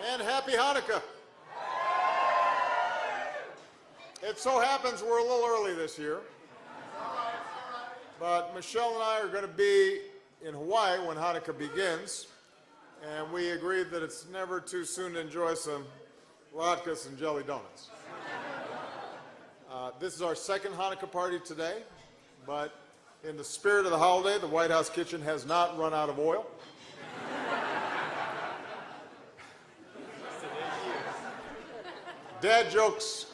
And happy Hanukkah. It so happens we're a little early this year, but Michelle and I are going to be in Hawaii when Hanukkah begins, and we agreed that it's never too soon to enjoy some latkes and jelly donuts. This is our second Hanukkah party today, but in the spirit of the holiday, the White House kitchen has not run out of oil. Dad jokes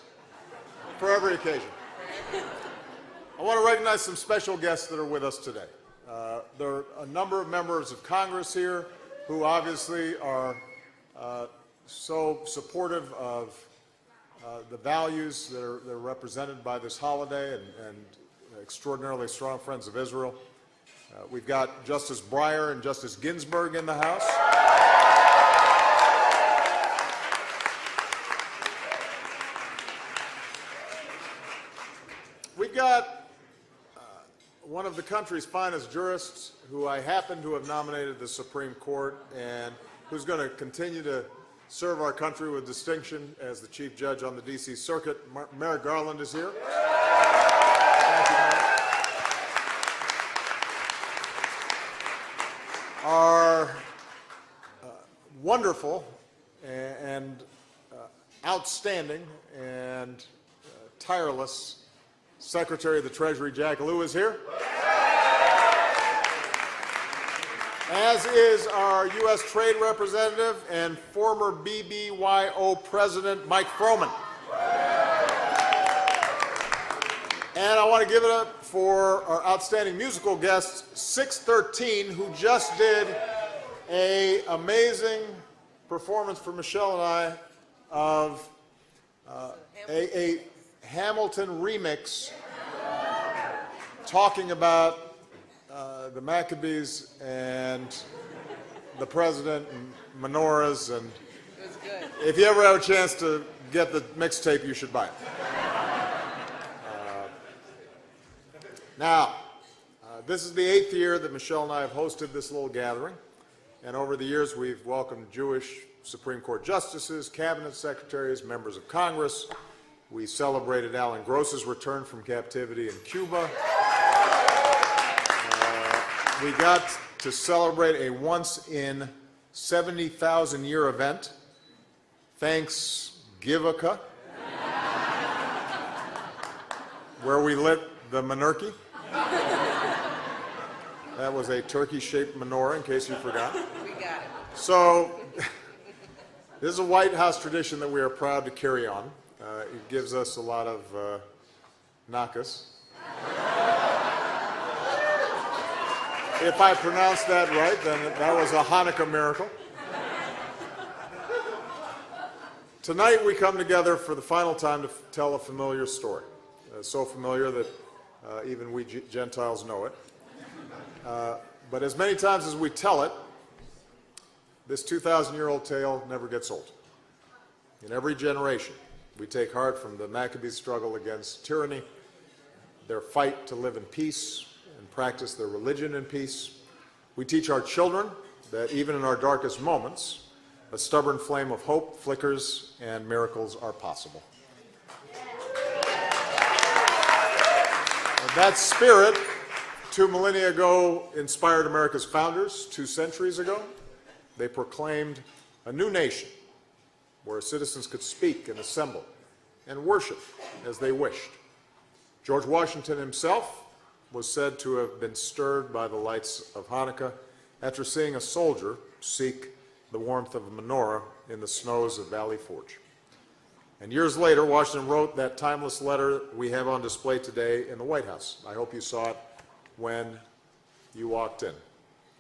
for every occasion. I want to recognize some special guests that are with us today. There are a number of members of Congress here who obviously are so supportive of the values that are represented by this holiday and extraordinarily strong friends of Israel. We've got Justice Breyer and Justice Ginsburg in the House. We've got one of the country's finest jurists who I happen to have nominated to the Supreme Court and who's going to continue to serve our country with distinction as the Chief Judge on the D.C. Circuit. Merrick Garland is here. Thank you, Merrick. Our wonderful and outstanding and tireless Secretary of the Treasury, Jack Lew, is here. As is our U.S. Trade Representative and former BBYO President, Mike Froman. And I want to give it up for our outstanding musical guest, 613, who just did an amazing performance for Michelle and I of a Hamilton remix talking about the Maccabees and the president and menorahs, and it was good. If you ever have a chance to get the mixtape, you should buy it. Now, this is the 8th year that Michelle and I have hosted this little gathering, and over the years we've welcomed Jewish Supreme Court justices, cabinet secretaries, members of Congress. We celebrated Alan Gross's return from captivity in Cuba. We got to celebrate a once-in-70,000-year event, Thanksgiving, where we lit the menorah. That was a turkey-shaped menorah, in case you forgot. We got it. So, this is a White House tradition that we are proud to carry on. It gives us a lot of nakas. If I pronounced that right, then that was a Hanukkah miracle. Tonight we come together for the final time to tell a familiar story. So familiar that even we Gentiles know it. But as many times as we tell it, this 2,000-year-old tale never gets old. In every generation, we take heart from the Maccabees' struggle against tyranny, their fight to live in peace and practice their religion in peace. We teach our children that even in our darkest moments, a stubborn flame of hope flickers and miracles are possible. That spirit, 2 millennia ago, inspired America's founders. 2 centuries ago, they proclaimed a new nation where citizens could speak and assemble and worship as they wished. George Washington himself was said to have been stirred by the lights of Hanukkah after seeing a soldier seek the warmth of a menorah in the snows of Valley Forge. And years later, Washington wrote that timeless letter we have on display today in the White House. I hope you saw it when you walked in.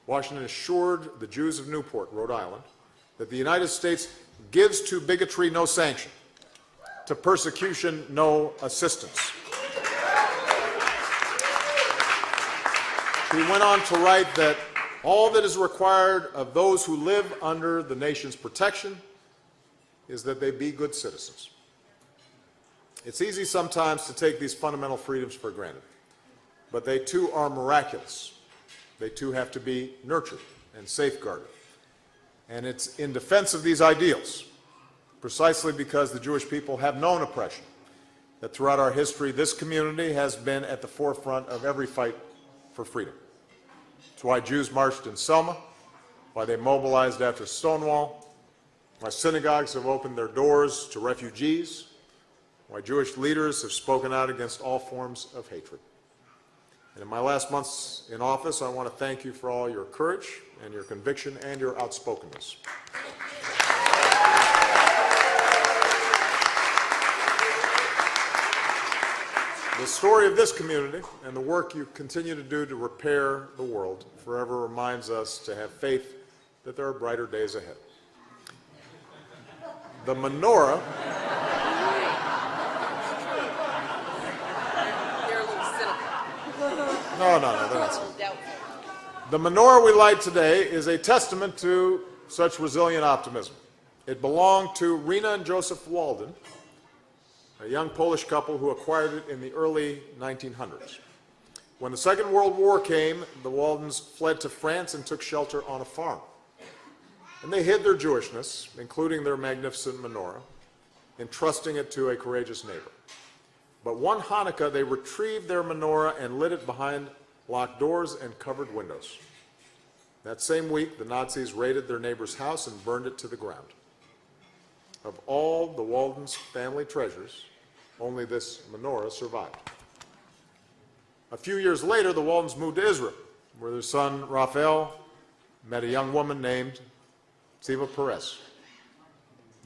Washington assured the Jews of Newport, Rhode Island, that the United States gives to bigotry no sanction, to persecution no assistance. He went on to write that all that is required of those who live under the nation's protection is that they be good citizens. It's easy sometimes to take these fundamental freedoms for granted, but they too are miraculous. They too have to be nurtured and safeguarded. And it's in defense of these ideals, precisely because the Jewish people have known oppression, that throughout our history this community has been at the forefront of every fight for freedom. It's why Jews marched in Selma, why they mobilized after Stonewall, why synagogues have opened their doors to refugees, why Jewish leaders have spoken out against all forms of hatred. And in my last months in office, I want to thank you for all your courage and your conviction and your outspokenness. The story of this community and the work you continue to do to repair the world forever reminds us to have faith that there are brighter days ahead. The menorah No, they're not cynical. The menorah we light today is a testament to such resilient optimism. It belonged to Rena and Joseph Walden, a young Polish couple who acquired it in the early 1900s. When the Second World War came, the Waldens fled to France and took shelter on a farm. And they hid their Jewishness, including their magnificent menorah, entrusting it to a courageous neighbor. But one Hanukkah, they retrieved their menorah and lit it behind locked doors and covered windows. That same week, the Nazis raided their neighbor's house and burned it to the ground. Of all the Walden's family treasures, only this menorah survived. A few years later, the Waldens moved to Israel, where their son, Raphael, met a young woman named Ziva Perez,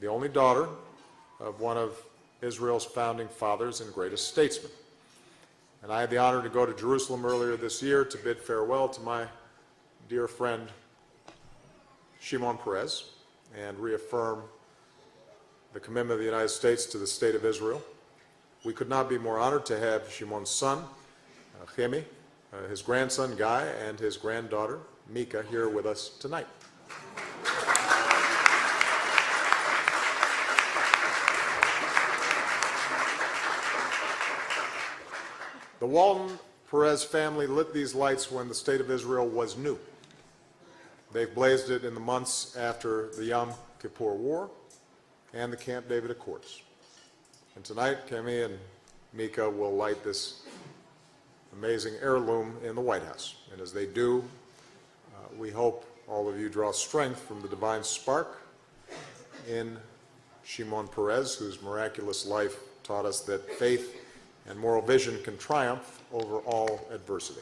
the only daughter of one of Israel's founding fathers and greatest statesmen. And I had the honor to go to Jerusalem earlier this year to bid farewell to my dear friend Shimon Peres and reaffirm the commitment of the United States to the State of Israel. We could not be more honored to have Shimon's son, Chemi, his grandson Guy, and his granddaughter Mika here with us tonight. The Walden-Perez family lit these lights when the State of Israel was new. They've blazed it in the months after the Yom Kippur War and the Camp David Accords. And tonight, Kemi and Mika will light this amazing heirloom in the White House. And as they do, we hope all of you draw strength from the divine spark in Shimon Peres, whose miraculous life taught us that faith and moral vision can triumph over all adversity.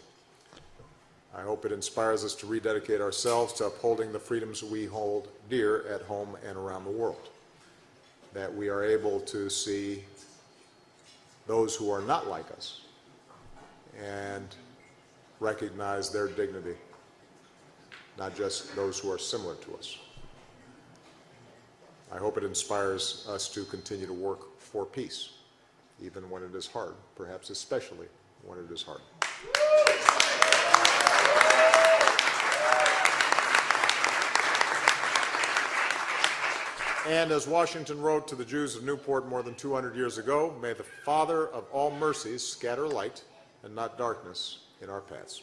I hope it inspires us to rededicate ourselves to upholding the freedoms we hold dear at home and around the world, that we are able to see those who are not like us and recognize their dignity, not just those who are similar to us. I hope it inspires us to continue to work for peace, even when it is hard, perhaps especially when it is hard. And as Washington wrote to the Jews of Newport more than 200 years ago, may the Father of all mercies scatter light and not darkness in our paths.